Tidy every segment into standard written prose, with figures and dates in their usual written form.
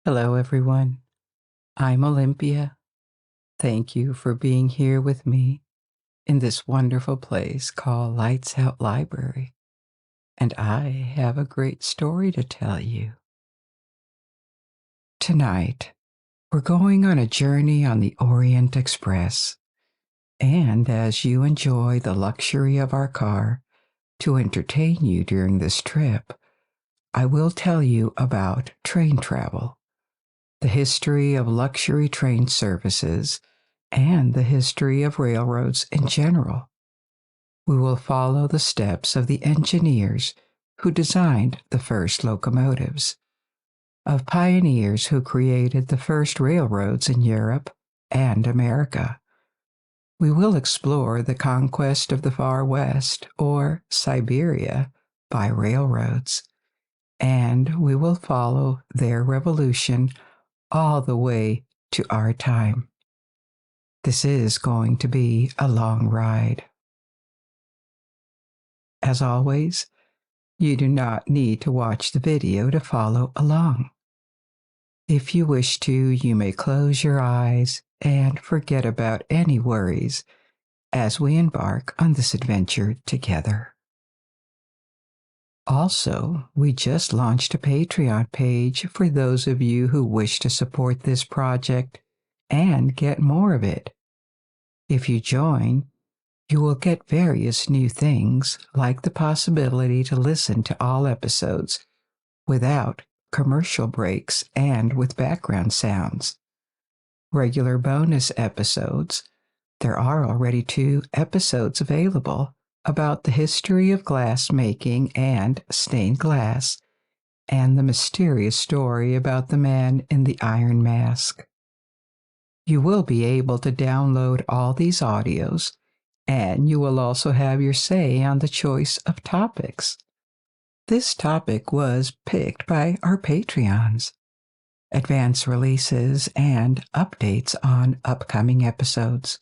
Hello, everyone. I'm Olympia. Thank you for being here with me in this wonderful place called Lights Out Library. And I have a great story to tell you. Tonight, we're going on a journey on the Orient Express. And as you enjoy the luxury of our car to entertain you during this trip, I will tell you about train travel, the history of luxury train services, and the history of railroads in general. We will follow the steps of the engineers who designed the first locomotives, of pioneers who created the first railroads in Europe and America. We will explore the conquest of the Far West, or Siberia, by railroads, and we will follow their revolution all the way to our time. This is going to be a long ride. As always, you do not need to watch the video to follow along. If you wish to, you may close your eyes and forget about any worries as we embark on this adventure together. Also, we just launched a Patreon page for those of you who wish to support this project and get more of it. If you join, you will get various new things like the possibility to listen to all episodes without commercial breaks and with background sounds. Regular bonus episodes. There are already 2 episodes available about the history of glass making and stained glass, and the mysterious story about the man in the iron mask. You will be able to download all these audios, and you will also have your say on the choice of topics. This topic was picked by our Patreons. Advance releases and updates on upcoming episodes.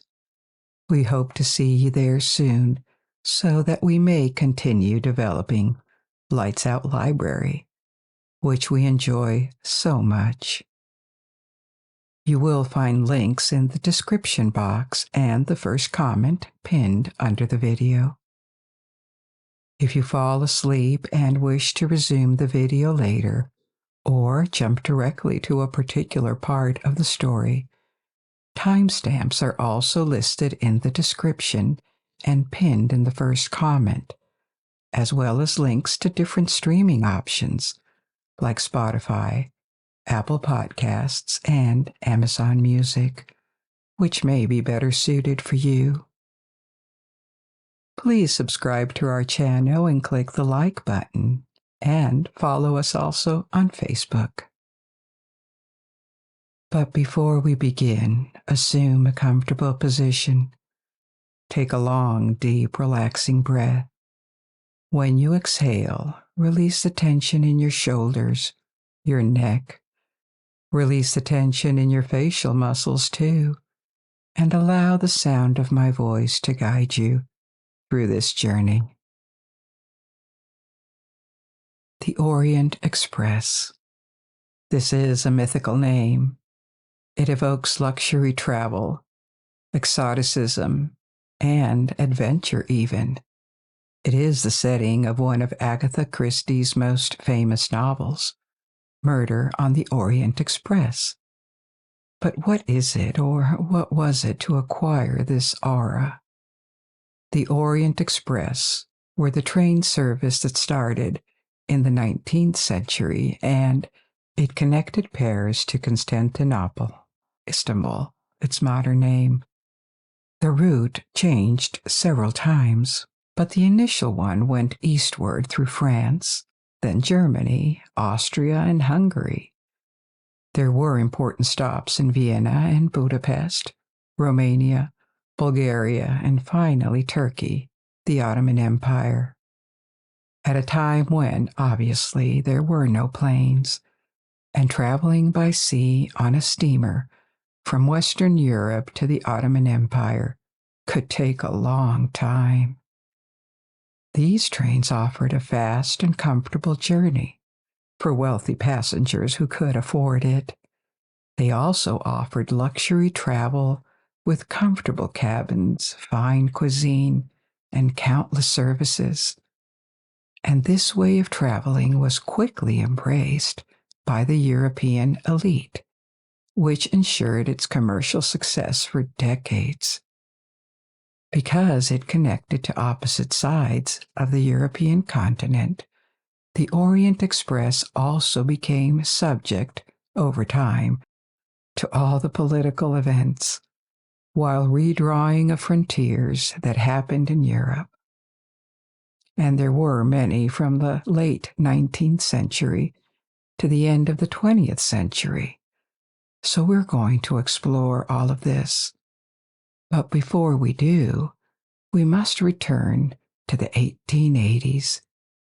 We hope to see you there soon so that we may continue developing Lights Out Library, which we enjoy so much. You will find links in the description box and the first comment pinned under the video. If you fall asleep and wish to resume the video later, or jump directly to a particular part of the story, timestamps are also listed in the description and pinned in the first comment, as well as links to different streaming options like Spotify, Apple Podcasts, and Amazon Music, which may be better suited for you. Please subscribe to our channel and click the like button, and follow us also on Facebook. But before we begin, assume a comfortable position. Take a long, deep, relaxing breath. When you exhale, release the tension in your shoulders, your neck. Release the tension in your facial muscles too, and allow the sound of my voice to guide you through this journey. The Orient Express. This is a mythical name. It evokes luxury travel, exoticism, and adventure even. It is the setting of one of Agatha Christie's most famous novels, Murder on the Orient Express. But what is it, or what was it to acquire this aura? The Orient Express were the train service that started in the 19th century, and it connected Paris to Constantinople, Istanbul, its modern name. The route changed several times, but the initial one went eastward through France, then Germany, Austria, and Hungary. There were important stops in Vienna and Budapest, Romania, Bulgaria, and finally Turkey, the Ottoman Empire. At a time when, obviously, there were no planes, and traveling by sea on a steamer from Western Europe to the Ottoman Empire could take a long time. These trains offered a fast and comfortable journey, for wealthy passengers who could afford it. They also offered luxury travel with comfortable cabins, fine cuisine, and countless services. And this way of traveling was quickly embraced by the European elite, which ensured its commercial success for decades. Because it connected to opposite sides of the European continent, the Orient Express also became subject, over time, to all the political events, while redrawing of frontiers that happened in Europe. And there were many from the late 19th century to the end of the 20th century. So we're going to explore all of this. But before we do, we must return to the 1880s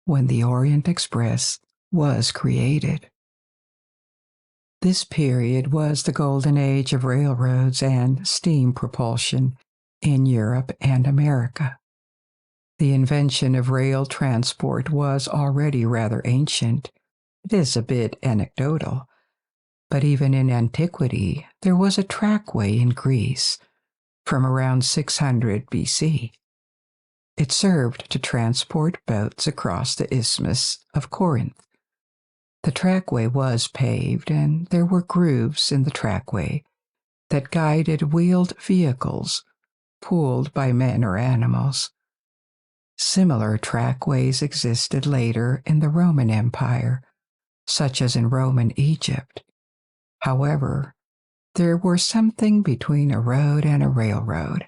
when the Orient Express was created. This period was the golden age of railroads and steam propulsion in Europe and America. The invention of rail transport was already rather ancient. It is a bit anecdotal, but even in antiquity, there was a trackway in Greece from around 600 BC. It served to transport boats across the Isthmus of Corinth. The trackway was paved, and there were grooves in the trackway that guided wheeled vehicles pulled by men or animals. Similar trackways existed later in the Roman Empire, such as in Roman Egypt. However, there were something between a road and a railroad.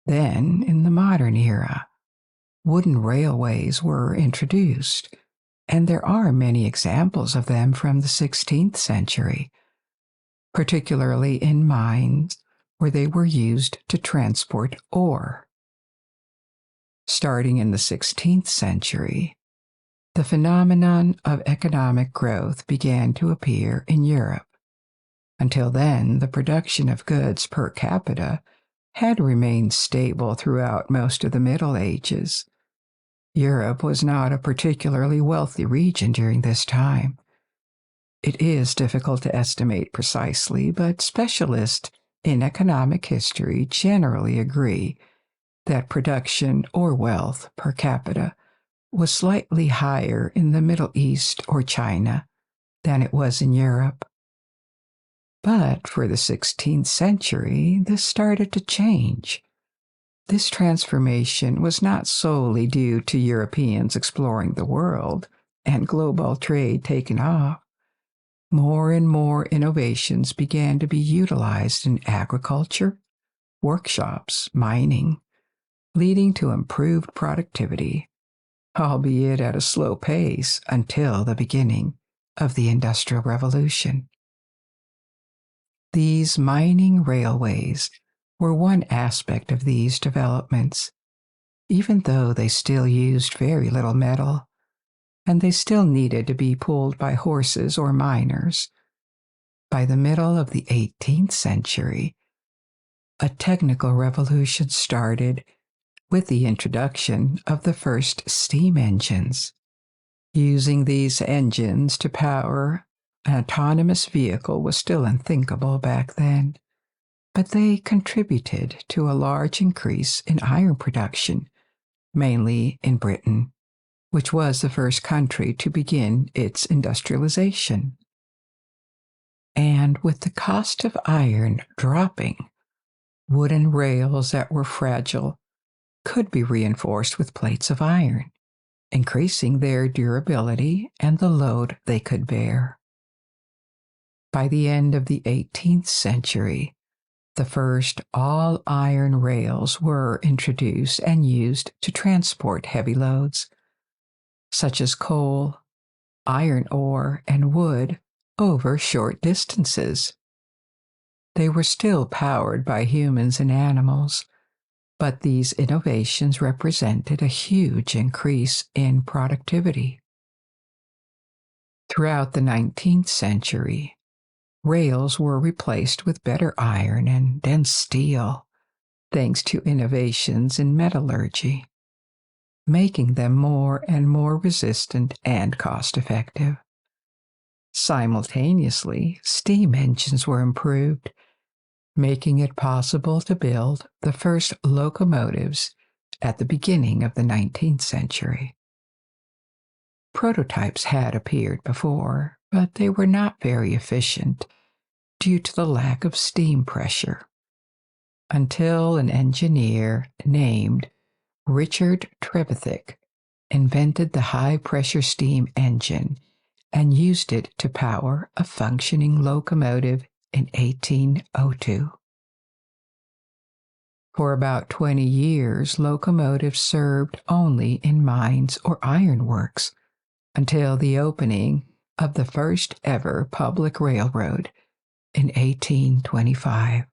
Then, in the modern era, wooden railways were introduced, and there are many examples of them from the 16th century, particularly in mines where they were used to transport ore. Starting in the 16th century, the phenomenon of economic growth began to appear in Europe. Until then, the production of goods per capita had remained stable throughout most of the Middle Ages. Europe was not a particularly wealthy region during this time. It is difficult to estimate precisely, but specialists in economic history generally agree that production or wealth per capita was slightly higher in the Middle East or China than it was in Europe. But for the 16th century, this started to change. This transformation was not solely due to Europeans exploring the world and global trade taking off. More and more innovations began to be utilized in agriculture, workshops, mining, leading to improved productivity, albeit at a slow pace until the beginning of the Industrial Revolution. These mining railways were one aspect of these developments, even though they still used very little metal, and they still needed to be pulled by horses or miners. By the middle of the 18th century, a technical revolution started with the introduction of the first steam engines. Using these engines to power an autonomous vehicle was still unthinkable back then, but they contributed to a large increase in iron production, mainly in Britain, which was the first country to begin its industrialization. And with the cost of iron dropping, wooden rails that were fragile could be reinforced with plates of iron, increasing their durability and the load they could bear. By the end of the 18th century, the first all-iron rails were introduced and used to transport heavy loads, such as coal, iron ore, and wood, over short distances. They were still powered by humans and animals, but these innovations represented a huge increase in productivity. Throughout the 19th century, rails were replaced with better iron and dense steel, thanks to innovations in metallurgy, making them more and more resistant and cost-effective. Simultaneously, steam engines were improved, making it possible to build the first locomotives at the beginning of the 19th century. Prototypes had appeared before, but they were not very efficient due to the lack of steam pressure, until an engineer named Richard Trevithick invented the high-pressure steam engine and used it to power a functioning locomotive in 1802. For about 20 years, locomotives served only in mines or ironworks until the opening of the first ever public railroad in 1825,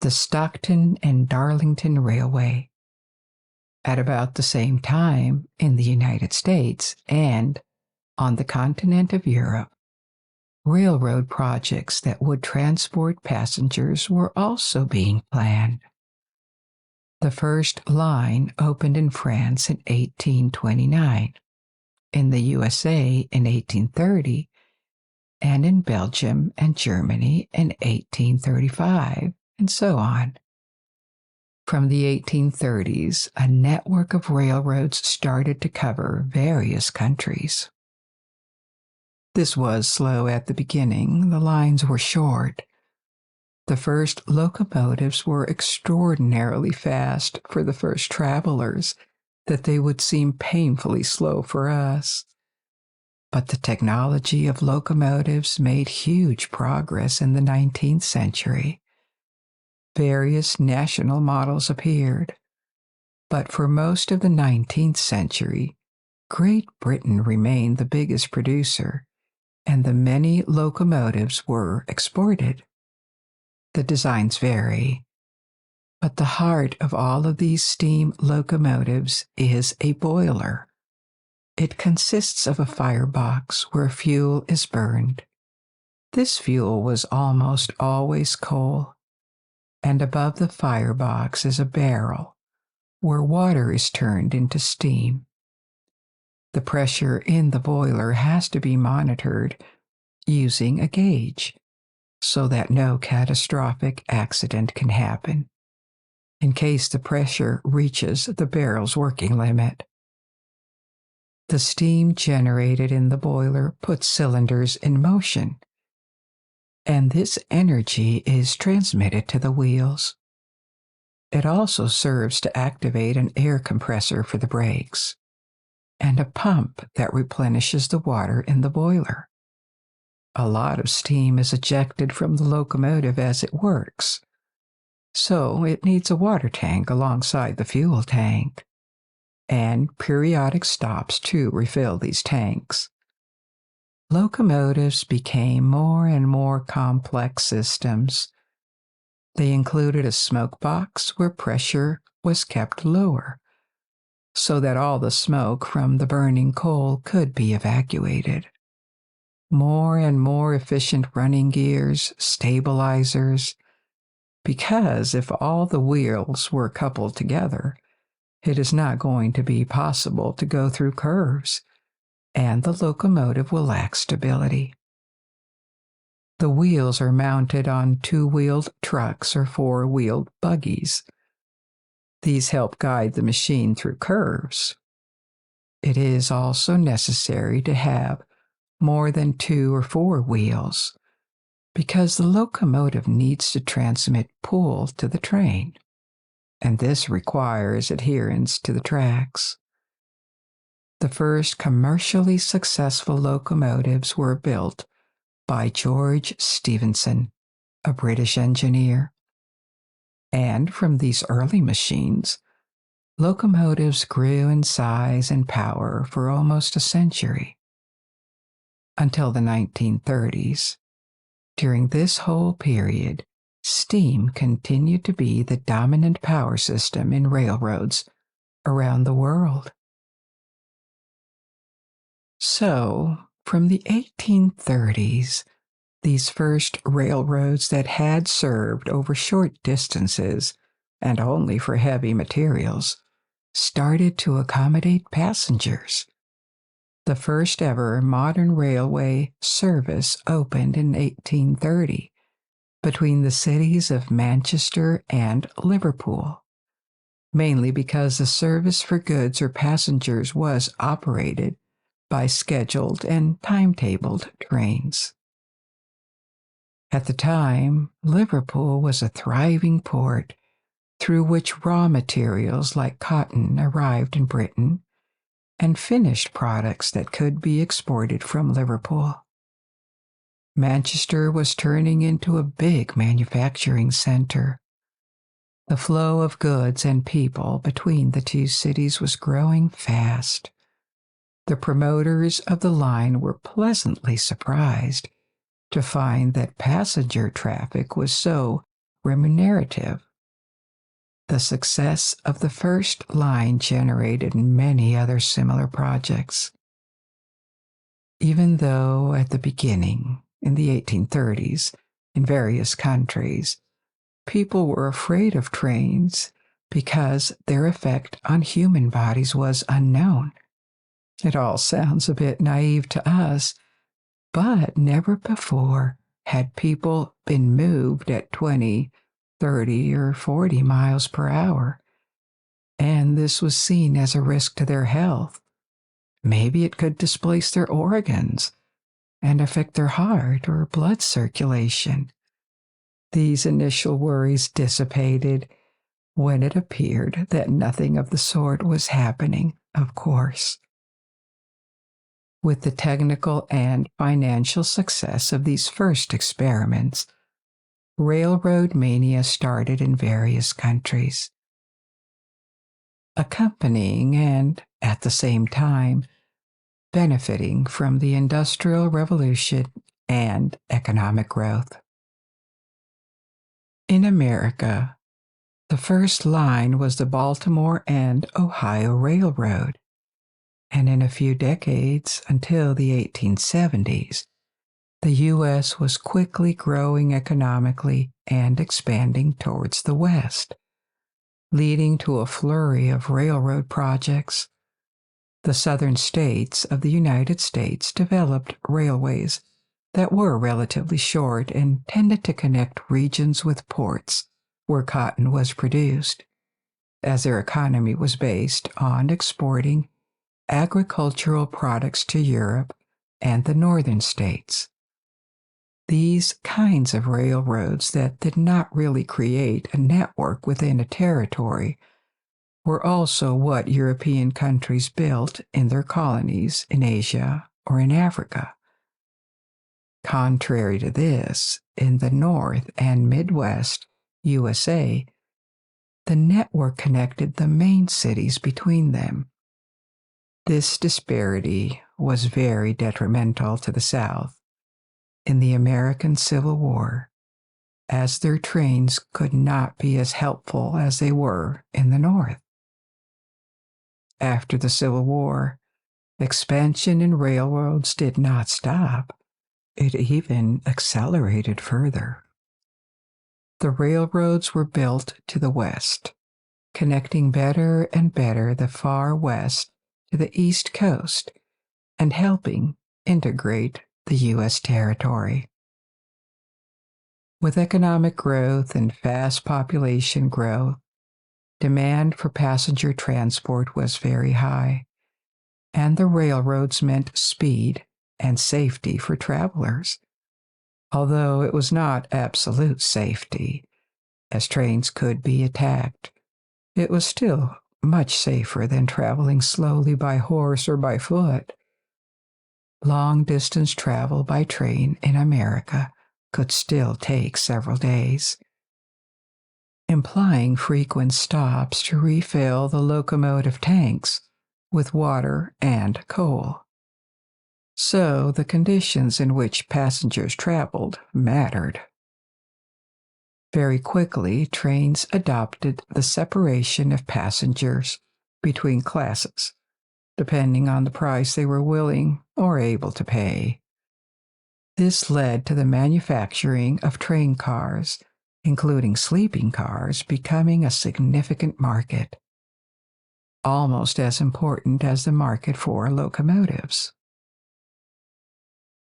the Stockton and Darlington Railway. At about the same time, in the United States and on the continent of Europe, railroad projects that would transport passengers were also being planned. The first line opened in France in 1829, in the USA in 1830, and in Belgium and Germany in 1835, and so on. From the 1830s, a network of railroads started to cover various countries. This was slow at the beginning. The lines were short. The first locomotives were extraordinarily fast for the first travelers, that they would seem painfully slow for us. But the technology of locomotives made huge progress in the 19th century. Various national models appeared, but for most of the 19th century, Great Britain remained the biggest producer, and the many locomotives were exported. The designs vary, but the heart of all of these steam locomotives is a boiler. It consists of a firebox where fuel is burned. This fuel was almost always coal, and above the firebox is a barrel where water is turned into steam. The pressure in the boiler has to be monitored using a gauge so that no catastrophic accident can happen in case the pressure reaches the barrel's working limit. The steam generated in the boiler puts cylinders in motion, and this energy is transmitted to the wheels. It also serves to activate an air compressor for the brakes and a pump that replenishes the water in the boiler. A lot of steam is ejected from the locomotive as it works, so it needs a water tank alongside the fuel tank, and periodic stops to refill these tanks. Locomotives became more and more complex systems. They included a smoke box where pressure was kept lower, so that all the smoke from the burning coal could be evacuated. More and more efficient running gears, stabilizers, because if all the wheels were coupled together, it is not going to be possible to go through curves, and the locomotive will lack stability. The wheels are mounted on two-wheeled trucks or four-wheeled buggies. These help guide the machine through curves. It is also necessary to have more than 2 or 4 wheels, because the locomotive needs to transmit pull to the train, and this requires adherence to the tracks. The first commercially successful locomotives were built by George Stephenson, a British engineer. And from these early machines, locomotives grew in size and power for almost a century, until the 1930s. During this whole period, steam continued to be the dominant power system in railroads around the world. So, from the 1830s, these first railroads that had served over short distances and only for heavy materials started to accommodate passengers. The first ever modern railway service opened in 1830 between the cities of Manchester and Liverpool, mainly because the service for goods or passengers was operated by scheduled and timetabled trains. At the time, Liverpool was a thriving port through which raw materials like cotton arrived in Britain and finished products that could be exported from Liverpool. Manchester was turning into a big manufacturing center. The flow of goods and people between the two cities was growing fast. The promoters of the line were pleasantly surprised to find that passenger traffic was so remunerative. The success of the first line generated many other similar projects. Even though at the beginning, in the 1830s, in various countries, people were afraid of trains because their effect on human bodies was unknown. It all sounds a bit naive to us, but never before had people been moved at 20, 30, or 40 miles per hour, and this was seen as a risk to their health. Maybe it could displace their organs and affect their heart or blood circulation. These initial worries dissipated when it appeared that nothing of the sort was happening, of course. With the technical and financial success of these first experiments, railroad mania started in various countries. Accompanying and, at the same time, benefiting from the Industrial Revolution and economic growth. In America, the first line was the Baltimore and Ohio Railroad, and in a few decades, until the 1870s, the U.S. was quickly growing economically and expanding towards the West, leading to a flurry of railroad projects. The southern states of the United States developed railways that were relatively short and tended to connect regions with ports where cotton was produced, as their economy was based on exporting agricultural products to Europe and the northern states. These kinds of railroads that did not really create a network within a territory were also what European countries built in their colonies in Asia or in Africa. Contrary to this, in the North and Midwest USA, the network connected the main cities between them. This disparity was very detrimental to the South in the American Civil War, as their trains could not be as helpful as they were in the North. After the Civil War, expansion in railroads did not stop. It even accelerated further. The railroads were built to the west, connecting better and better the far west to the East Coast and helping integrate the U.S. territory. With economic growth and fast population growth, demand for passenger transport was very high, and the railroads meant speed and safety for travelers. Although it was not absolute safety, as trains could be attacked, it was still much safer than traveling slowly by horse or by foot. Long-distance travel by train in America could still take several days, implying frequent stops to refill the locomotive tanks with water and coal. So the conditions in which passengers traveled mattered. Very quickly, trains adopted the separation of passengers between classes, depending on the price they were willing or able to pay. This led to the manufacturing of train cars, including sleeping cars, becoming a significant market, almost as important as the market for locomotives.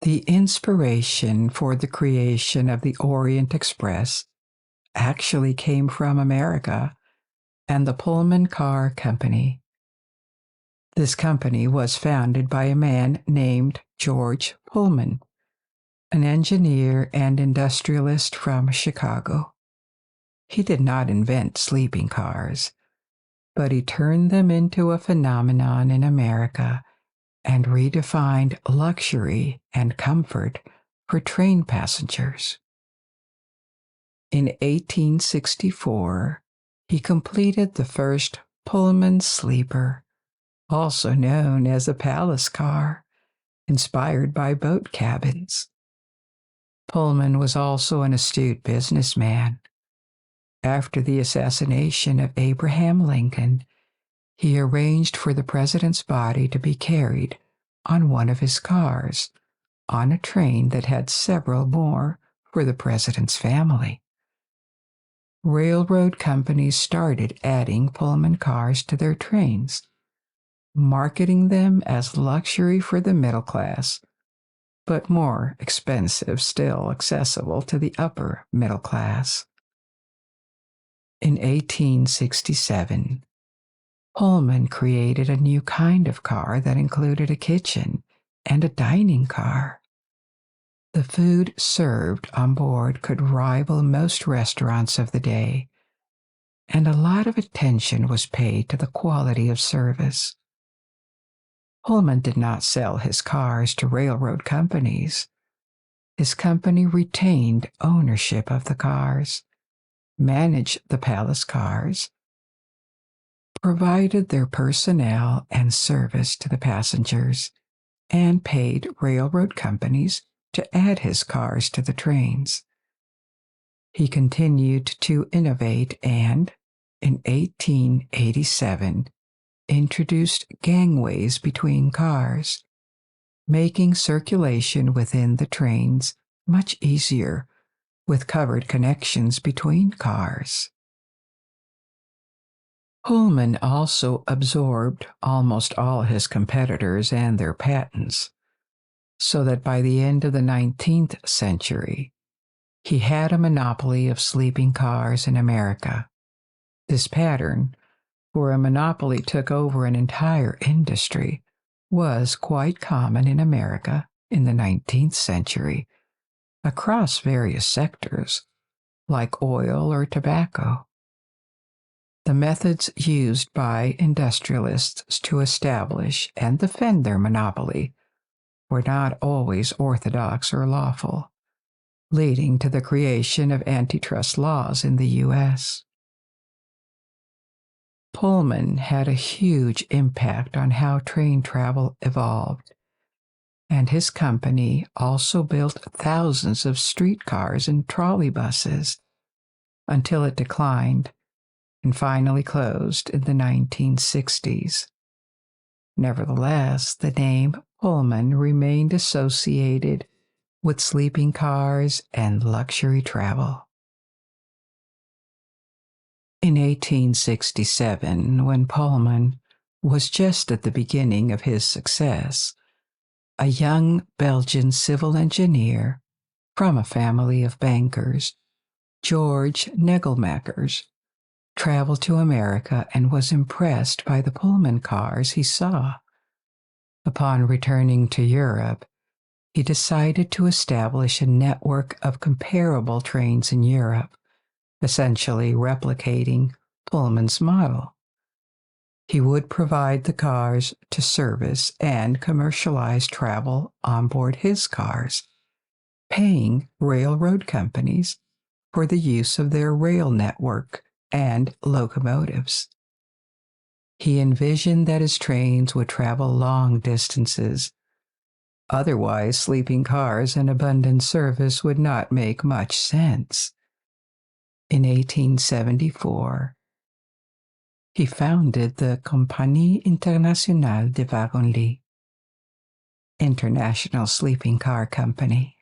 The inspiration for the creation of the Orient Express actually came from America and the Pullman Car Company. This company was founded by a man named George Pullman, an engineer and industrialist from Chicago. He did not invent sleeping cars, but he turned them into a phenomenon in America and redefined luxury and comfort for train passengers. In 1864, he completed the first Pullman sleeper, also known as a palace car, inspired by boat cabins. Pullman was also an astute businessman. After the assassination of Abraham Lincoln, he arranged for the president's body to be carried on one of his cars on a train that had several more for the president's family. Railroad companies started adding Pullman cars to their trains, marketing them as luxury for the middle class, but more expensive still accessible to the upper middle class. In 1867, Pullman created a new kind of car that included a kitchen and a dining car. The food served on board could rival most restaurants of the day, and a lot of attention was paid to the quality of service. Pullman did not sell his cars to railroad companies. His company retained ownership of the cars, managed the palace cars, provided their personnel and service to the passengers, and paid railroad companies to add his cars to the trains. He continued to innovate and, in 1887, introduced gangways between cars, making circulation within the trains much easier with covered connections between cars. Pullman also absorbed almost all his competitors and their patents, so that by the end of the 19th century, he had a monopoly of sleeping cars in America. This pattern, where a monopoly took over an entire industry, was quite common in America in the 19th century, across various sectors, like oil or tobacco. The methods used by industrialists to establish and defend their monopoly were not always orthodox or lawful, leading to the creation of antitrust laws in the U.S. Pullman had a huge impact on how train travel evolved, and his company also built thousands of streetcars and trolleybuses until it declined and finally closed in the 1960s. Nevertheless, the name Pullman remained associated with sleeping cars and luxury travel. In 1867, when Pullman was just at the beginning of his success, a young Belgian civil engineer from a family of bankers, George Negelmakers, traveled to America and was impressed by the Pullman cars he saw. Upon returning to Europe, he decided to establish a network of comparable trains in Europe, essentially replicating Pullman's model. He would provide the cars to service and commercialize travel on board his cars, paying railroad companies for the use of their rail network and locomotives. He envisioned that his trains would travel long distances. Otherwise, sleeping cars and abundant service would not make much sense. In 1874, he founded the Compagnie Internationale de Wagons-Lits, International Sleeping Car Company.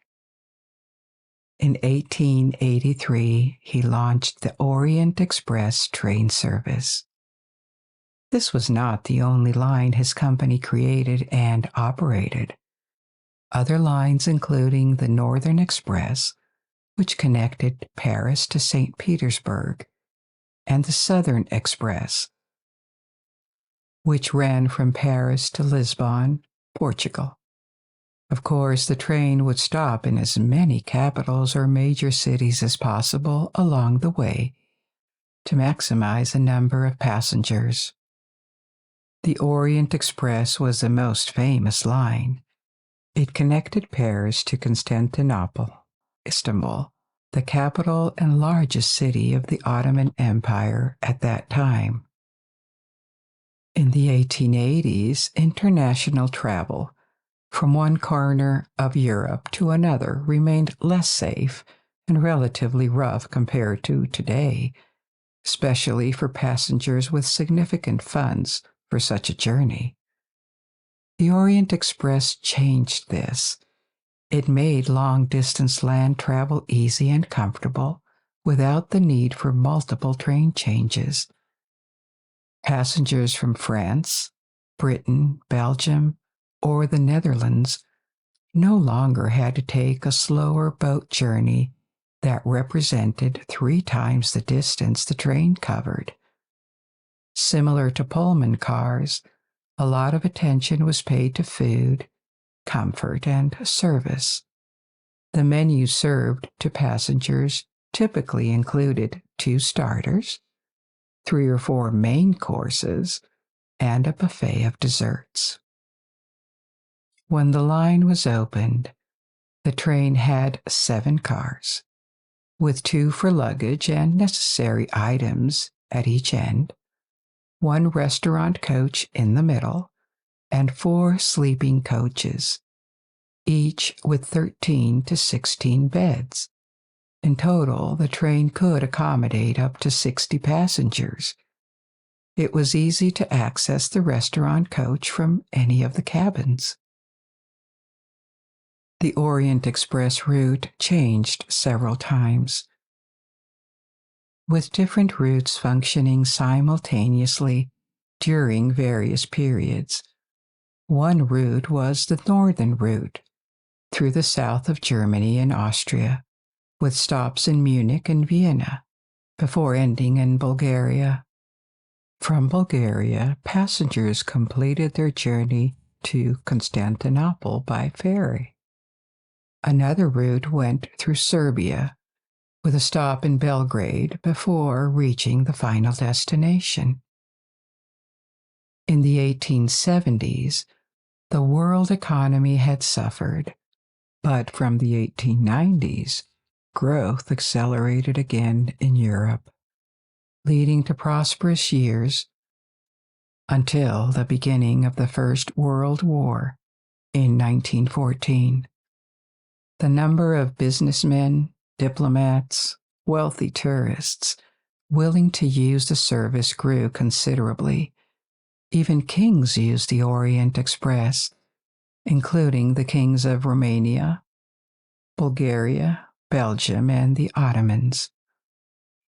In 1883, he launched the Orient Express train service. This was not the only line his company created and operated. Other lines including the Northern Express, which connected Paris to St. Petersburg, and the Southern Express, which ran from Paris to Lisbon, Portugal. Of course, the train would stop in as many capitals or major cities as possible along the way to maximize the number of passengers. The Orient Express was the most famous line. It connected Paris to Constantinople, Istanbul, the capital and largest city of the Ottoman Empire at that time. In the 1880s, international travel from one corner of Europe to another remained less safe and relatively rough compared to today, especially for passengers with significant funds for such a journey. The Orient Express changed this. It made long-distance land travel easy and comfortable without the need for multiple train changes. Passengers from France, Britain, Belgium, or the Netherlands no longer had to take a slower boat journey that represented 3 times the distance the train covered. Similar to Pullman cars, a lot of attention was paid to food, comfort, and service. The menu served to passengers typically included 2 starters, 3 or 4 main courses, and a buffet of desserts. When the line was opened, the train had 7 cars, with 2 for luggage and necessary items at each end, 1 restaurant coach in the middle, and 4 sleeping coaches, each with 13 to 16 beds. In total, the train could accommodate up to 60 passengers. It was easy to access the restaurant coach from any of the cabins. The Orient Express route changed several times, with different routes functioning simultaneously during various periods. One route was the northern route, through the south of Germany and Austria, with stops in Munich and Vienna, before ending in Bulgaria. From Bulgaria, passengers completed their journey to Constantinople by ferry. Another route went through Serbia, with a stop in Belgrade before reaching the final destination. In the 1870s, the world economy had suffered, but from the 1890s, growth accelerated again in Europe, leading to prosperous years until the beginning of the First World War in 1914. The number of businessmen, diplomats, wealthy tourists willing to use the service grew considerably. Even kings used the Orient Express, including the kings of Romania, Bulgaria, Belgium, and the Ottomans.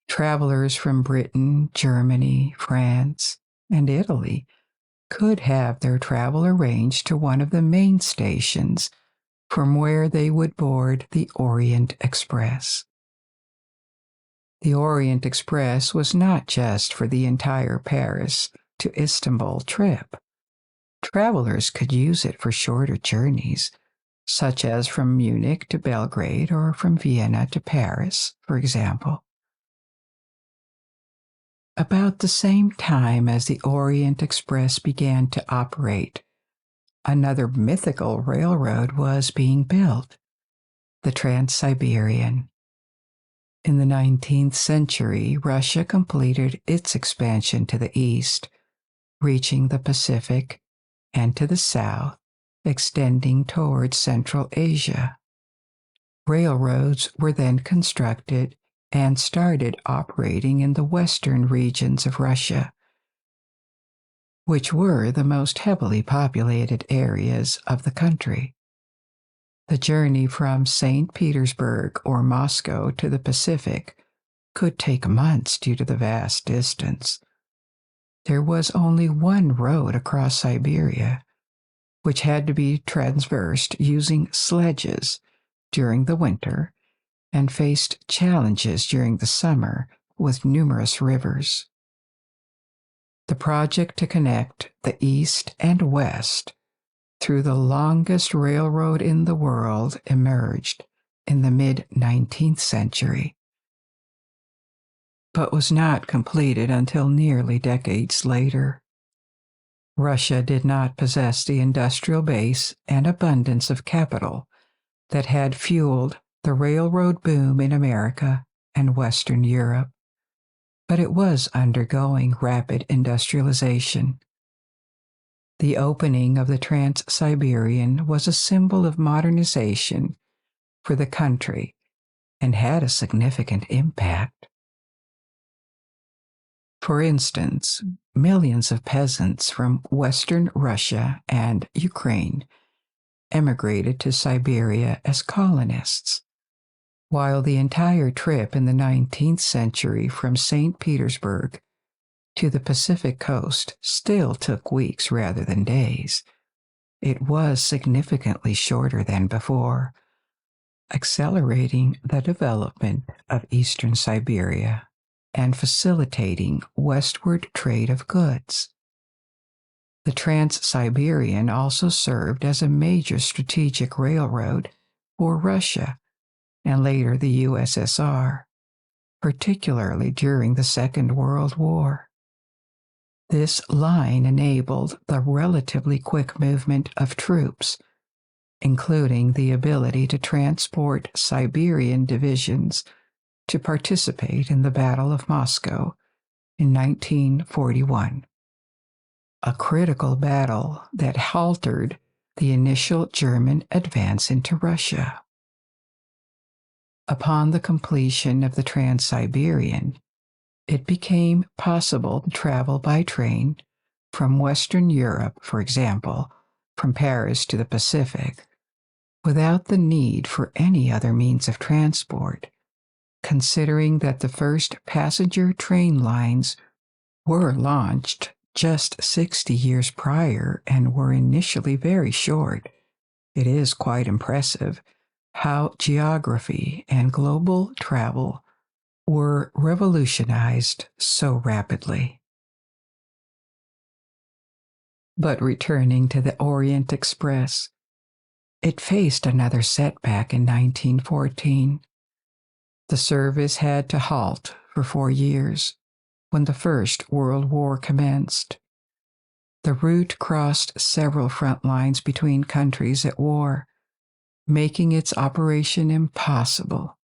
Travelers from Britain, Germany, France, and Italy could have their travel arranged to one of the main stations from where they would board the Orient Express. The Orient Express was not just for the entire Paris to Istanbul trip. Travelers could use it for shorter journeys, such as from Munich to Belgrade or from Vienna to Paris, for example. About the same time as the Orient Express began to operate, another mythical railroad was being built, the Trans-Siberian. In the 19th century, Russia completed its expansion to the east, reaching the Pacific, and to the south, extending towards Central Asia. Railroads were then constructed and started operating in the western regions of Russia, which were the most heavily populated areas of the country. The journey from St. Petersburg or Moscow to the Pacific could take months due to the vast distance. There was only one road across Siberia, which had to be traversed using sledges during the winter and faced challenges during the summer with numerous rivers. The project to connect the East and West through the longest railroad in the world emerged in the mid-19th century, but was not completed until nearly decades later. Russia did not possess the industrial base and abundance of capital that had fueled the railroad boom in America and Western Europe, but it was undergoing rapid industrialization. The opening of the Trans-Siberian was a symbol of modernization for the country and had a significant impact. For instance, millions of peasants from Western Russia and Ukraine emigrated to Siberia as colonists, while the entire trip in the 19th century from St. Petersburg to the Pacific coast still took weeks rather than days. It was significantly shorter than before, accelerating the development of eastern Siberia and facilitating westward trade of goods. The Trans-Siberian also served as a major strategic railroad for Russia and later the USSR, particularly during the Second World War. This line enabled the relatively quick movement of troops, including the ability to transport Siberian divisions to participate in the Battle of Moscow in 1941, a critical battle that halted the initial German advance into Russia. Upon the completion of the Trans-Siberian, it became possible to travel by train from Western Europe, for example, from Paris to the Pacific, without the need for any other means of transport, considering that the first passenger train lines were launched just 60 years prior and were initially very short. It is quite impressive how geography and global travel were revolutionized so rapidly. But returning to the Orient Express, it faced another setback in 1914. The service had to halt for 4 years when the First World War commenced. The route crossed several front lines between countries at war, making its operation impossible.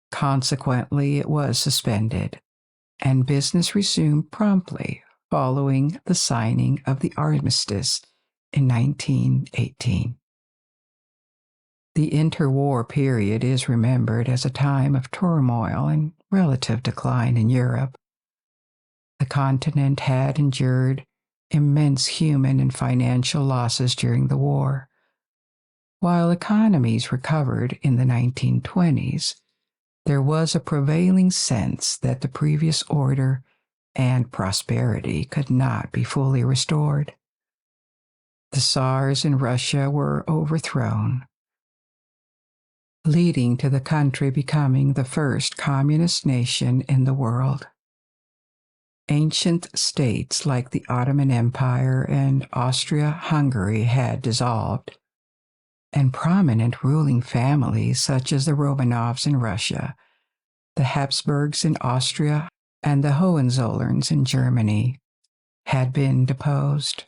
Consequently, it was suspended, and business resumed promptly following the signing of the armistice in 1918. The interwar period is remembered as a time of turmoil and relative decline in Europe. The continent had endured immense human and financial losses during the war. While economies recovered in the 1920s, there was a prevailing sense that the previous order and prosperity could not be fully restored. The Tsars in Russia were overthrown, leading to the country becoming the first communist nation in the world. Ancient states like the Ottoman Empire and Austria-Hungary had dissolved, and prominent ruling families such as the Romanovs in Russia, the Habsburgs in Austria, and the Hohenzollerns in Germany had been deposed.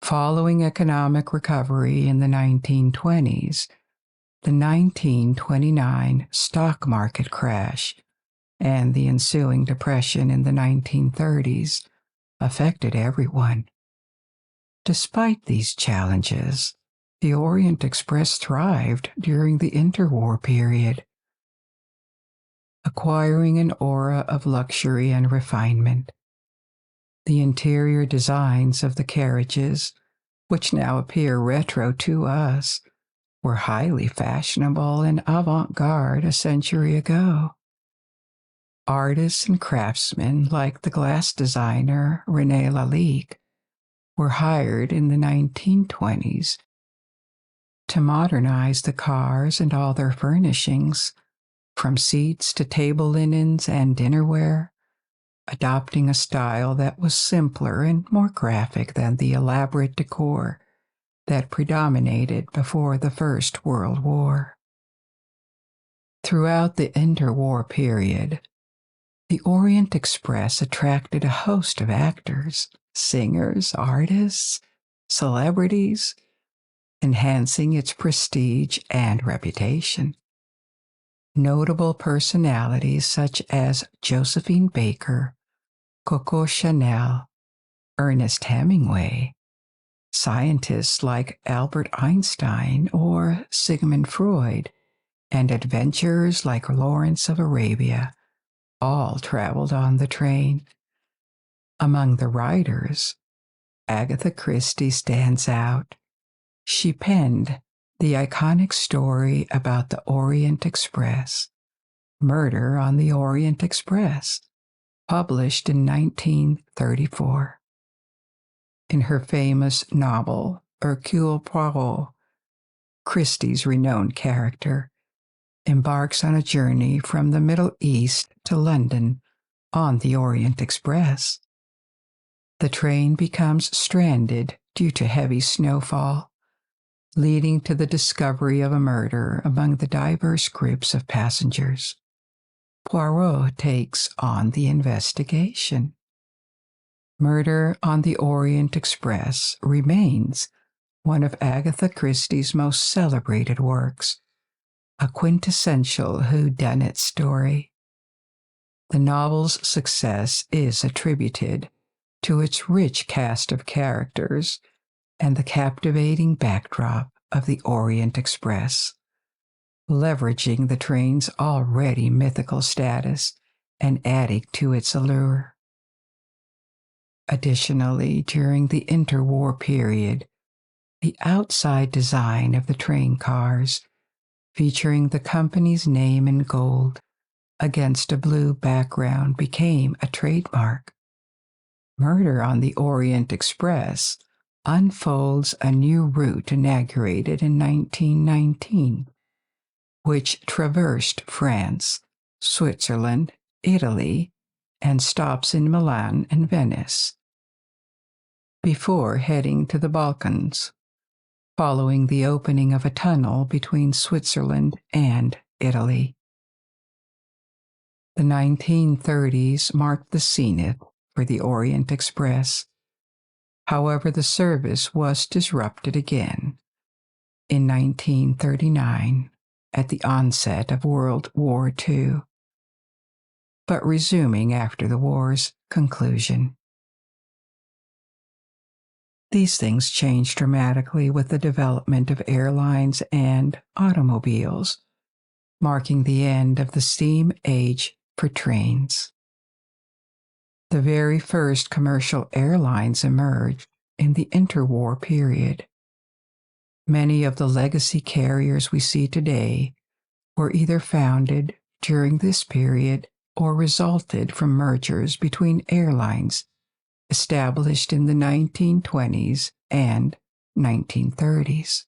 Following economic recovery in the 1920s, the 1929 stock market crash and the ensuing depression in the 1930s affected everyone. Despite these challenges, the Orient Express thrived during the interwar period, acquiring an aura of luxury and refinement. The interior designs of the carriages, which now appear retro to us, were highly fashionable and avant-garde a century ago. Artists and craftsmen like the glass designer René Lalique were hired in the 1920s to modernize the cars and all their furnishings, from seats to table linens and dinnerware, adopting a style that was simpler and more graphic than the elaborate decor that predominated before the First World War. Throughout the interwar period, the Orient Express attracted a host of actors, singers, artists, celebrities, enhancing its prestige and reputation. Notable personalities such as Josephine Baker, Coco Chanel, Ernest Hemingway, scientists like Albert Einstein or Sigmund Freud, and adventurers like Lawrence of Arabia all traveled on the train. Among the writers, Agatha Christie stands out. She penned the iconic story about the Orient Express, Murder on the Orient Express, published in 1934. In her famous novel, Hercule Poirot, Christie's renowned character embarks on a journey from the Middle East to London on the Orient Express. The train becomes stranded due to heavy snowfall, leading to the discovery of a murder among the diverse groups of passengers. Poirot takes on the investigation. Murder on the Orient Express remains one of Agatha Christie's most celebrated works, a quintessential whodunit story. The novel's success is attributed to its rich cast of characters and the captivating backdrop of the Orient Express, leveraging the train's already mythical status and adding to its allure. Additionally, during the interwar period, the outside design of the train cars, featuring the company's name in gold against a blue background, became a trademark. Murder on the Orient Express unfolds a new route inaugurated in 1919, which traversed France, Switzerland, Italy, and stops in Milan and Venice, before heading to the Balkans, following the opening of a tunnel between Switzerland and Italy. The 1930s marked the zenith for the Orient Express. However, the service was disrupted again in 1939 at the onset of World War II, but resuming after the war's conclusion. These things changed dramatically with the development of airlines and automobiles, marking the end of the steam age for trains. The very first commercial airlines emerged in the interwar period. Many of the legacy carriers we see today were either founded during this period or resulted from mergers between airlines established in the 1920s and 1930s.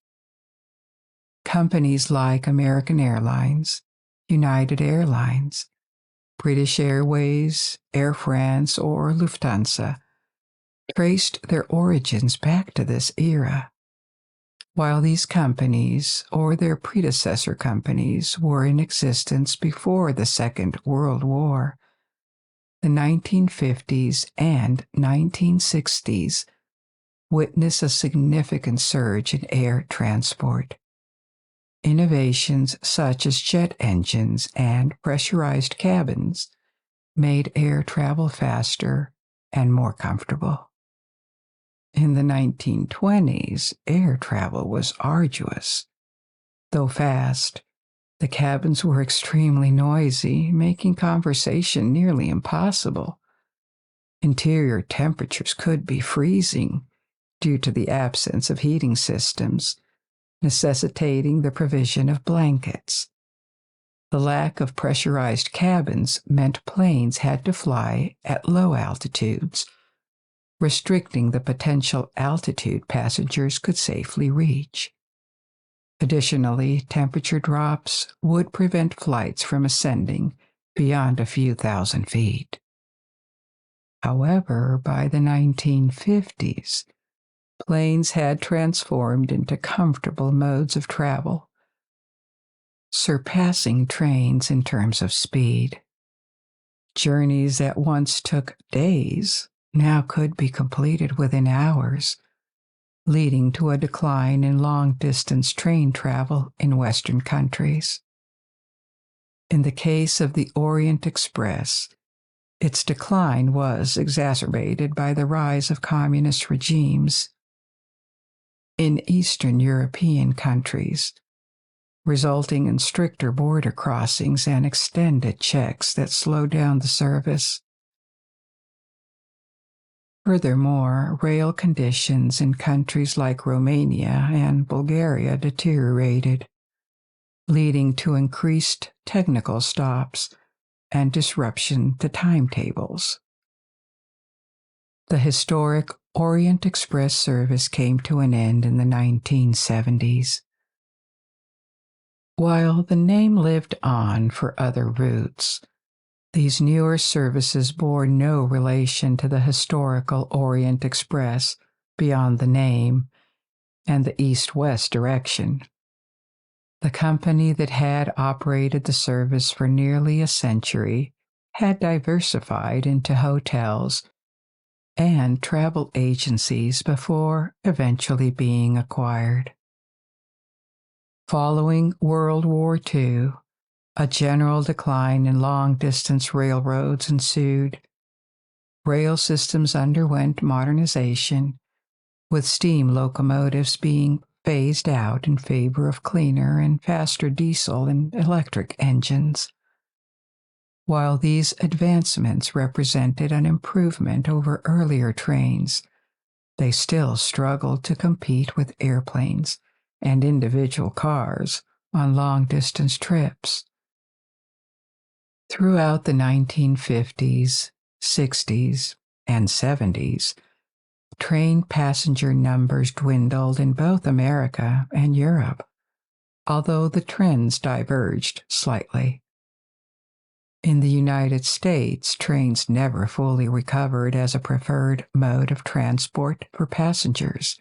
Companies like American Airlines, United Airlines, British Airways, Air France, or Lufthansa traced their origins back to this era. While these companies, or their predecessor companies, were in existence before the Second World War, the 1950s and 1960s witnessed a significant surge in air transport. Innovations such as jet engines and pressurized cabins made air travel faster and more comfortable. In the 1920s, air travel was arduous. Though fast, the cabins were extremely noisy, making conversation nearly impossible. Interior temperatures could be freezing due to the absence of heating systems, necessitating the provision of blankets. The lack of pressurized cabins meant planes had to fly at low altitudes, restricting the potential altitude passengers could safely reach. Additionally, temperature drops would prevent flights from ascending beyond a few thousand feet. However, by the 1950s, planes had transformed into comfortable modes of travel, surpassing trains in terms of speed. Journeys that once took days now could be completed within hours, leading to a decline in long-distance train travel in Western countries. In the case of the Orient Express, its decline was exacerbated by the rise of communist regimes in Eastern European countries, resulting in stricter border crossings and extended checks that slowed down the service. Furthermore, rail conditions in countries like Romania and Bulgaria deteriorated, leading to increased technical stops and disruption to timetables. The historic Orient Express service came to an end in the 1970s. While the name lived on for other routes, these newer services bore no relation to the historical Orient Express beyond the name and the east-west direction. The company that had operated the service for nearly a century had diversified into hotels and travel agencies before eventually being acquired. Following World War II, a general decline in long-distance railroads ensued. Rail systems underwent modernization, with steam locomotives being phased out in favor of cleaner and faster diesel and electric engines. While these advancements represented an improvement over earlier trains, they still struggled to compete with airplanes and individual cars on long-distance trips. Throughout the 1950s, 60s, and 70s, train passenger numbers dwindled in both America and Europe, although the trends diverged slightly. In the United States, trains never fully recovered as a preferred mode of transport for passengers,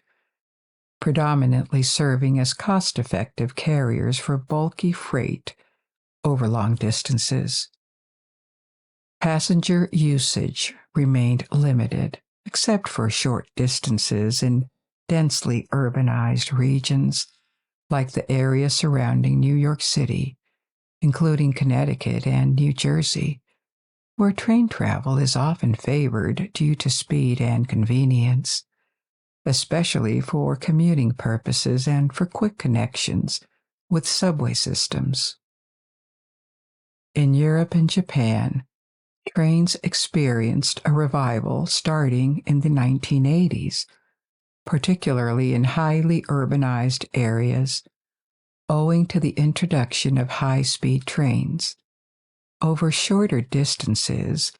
predominantly serving as cost-effective carriers for bulky freight over long distances. Passenger usage remained limited, except for short distances in densely urbanized regions like the area surrounding New York City, including Connecticut and New Jersey, where train travel is often favored due to speed and convenience, especially for commuting purposes and for quick connections with subway systems. In Europe and Japan, trains experienced a revival starting in the 1980s, particularly in highly urbanized areas, owing to the introduction of high-speed trains. Over shorter distances,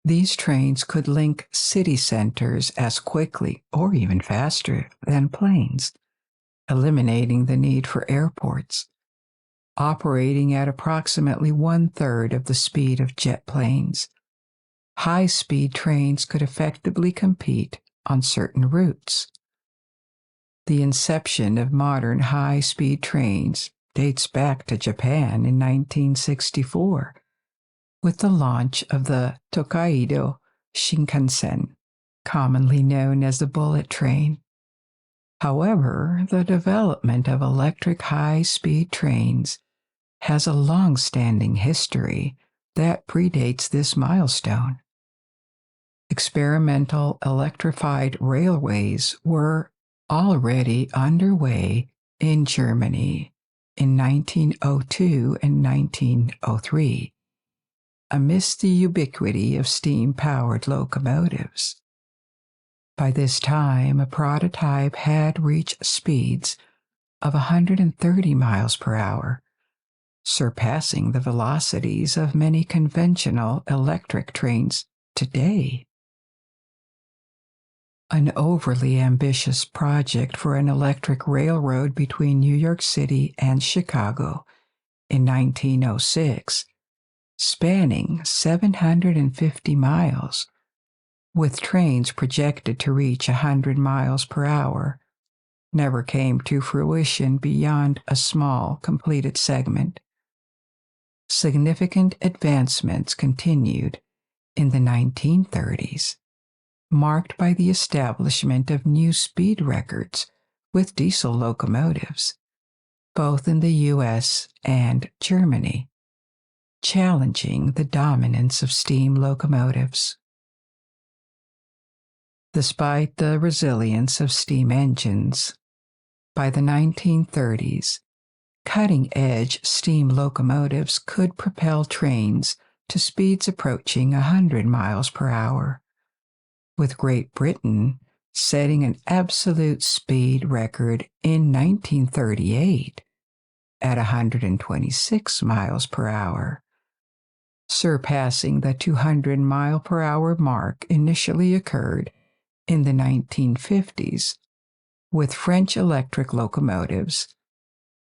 these trains could link city centers as quickly or even faster than planes, eliminating the need for airports. Operating at approximately one-third of the speed of jet planes, high-speed trains could effectively compete on certain routes. The inception of modern high-speed trains dates back to Japan in 1964, with the launch of the Tokaido Shinkansen, commonly known as the bullet train. However, the development of electric high-speed trains has a long-standing history that predates this milestone. Experimental electrified railways were already underway in Germany in 1902 and 1903, amidst the ubiquity of steam-powered locomotives. By this time, a prototype had reached speeds of 130 miles per hour, surpassing the velocities of many conventional electric trains today. an overly ambitious project for an electric railroad between New York City and Chicago in 1906, spanning 750 miles, with trains projected to reach 100 miles per hour, never came to fruition beyond a small completed segment. Significant advancements continued in the 1930s, marked by the establishment of new speed records with diesel locomotives, both in the U.S. and Germany, challenging the dominance of steam locomotives. Despite the resilience of steam engines, by the 1930s, cutting-edge steam locomotives could propel trains to speeds approaching 100 miles per hour, with Great Britain setting an absolute speed record in 1938 at 126 miles per hour, surpassing the 200 mile per hour mark initially occurred in the 1950s, with French electric locomotives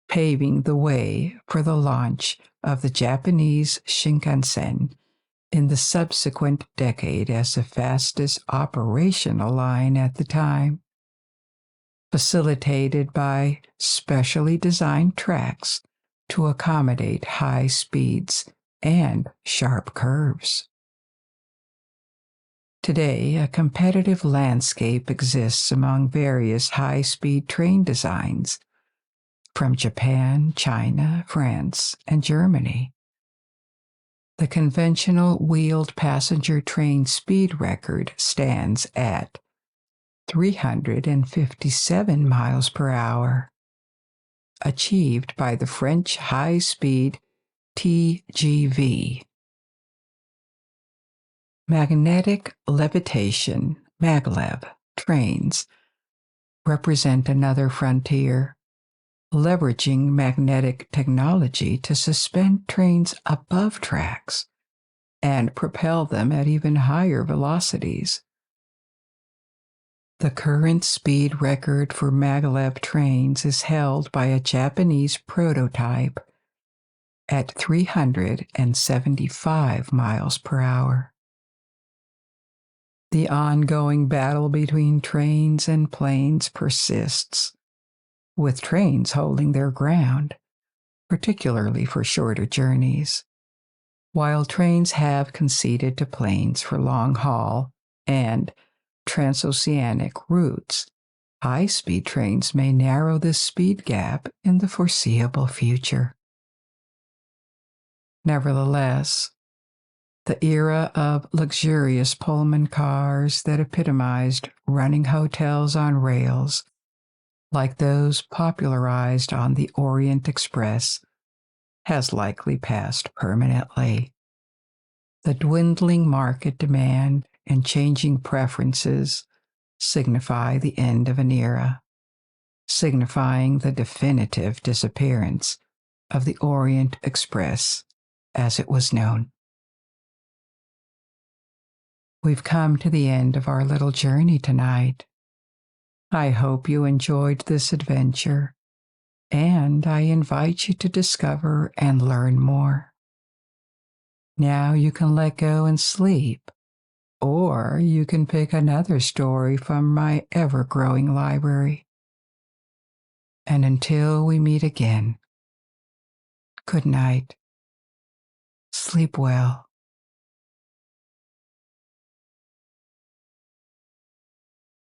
paving the way for the launch of the Japanese Shinkansen in the subsequent decade as the fastest operational line at the time, facilitated by specially designed tracks to accommodate high speeds and sharp curves. Today, a competitive landscape exists among various high-speed train designs from Japan, China, France, and Germany. The conventional wheeled passenger train speed record stands at 357 miles per hour, achieved by the French high-speed TGV. Magnetic levitation, maglev, trains represent another frontier, leveraging magnetic technology to suspend trains above tracks and propel them at even higher velocities. The current speed record for maglev trains is held by a Japanese prototype at 375 miles per hour. The ongoing battle between trains and planes persists, with trains holding their ground, particularly for shorter journeys, while trains have conceded to planes for long-haul and transoceanic routes. High-speed trains may narrow this speed gap in the foreseeable future. Nevertheless, the era of luxurious Pullman cars that epitomized running hotels on rails, like those popularized on the Orient Express, has likely passed permanently. The dwindling market demand and changing preferences signify the end of an era, signifying the definitive disappearance of the Orient Express as it was known. We've come to the end of our little journey tonight. I hope you enjoyed this adventure, and I invite you to discover and learn more. Now you can let go and sleep, or you can pick another story from my ever-growing library. And until we meet again, good night. Sleep well.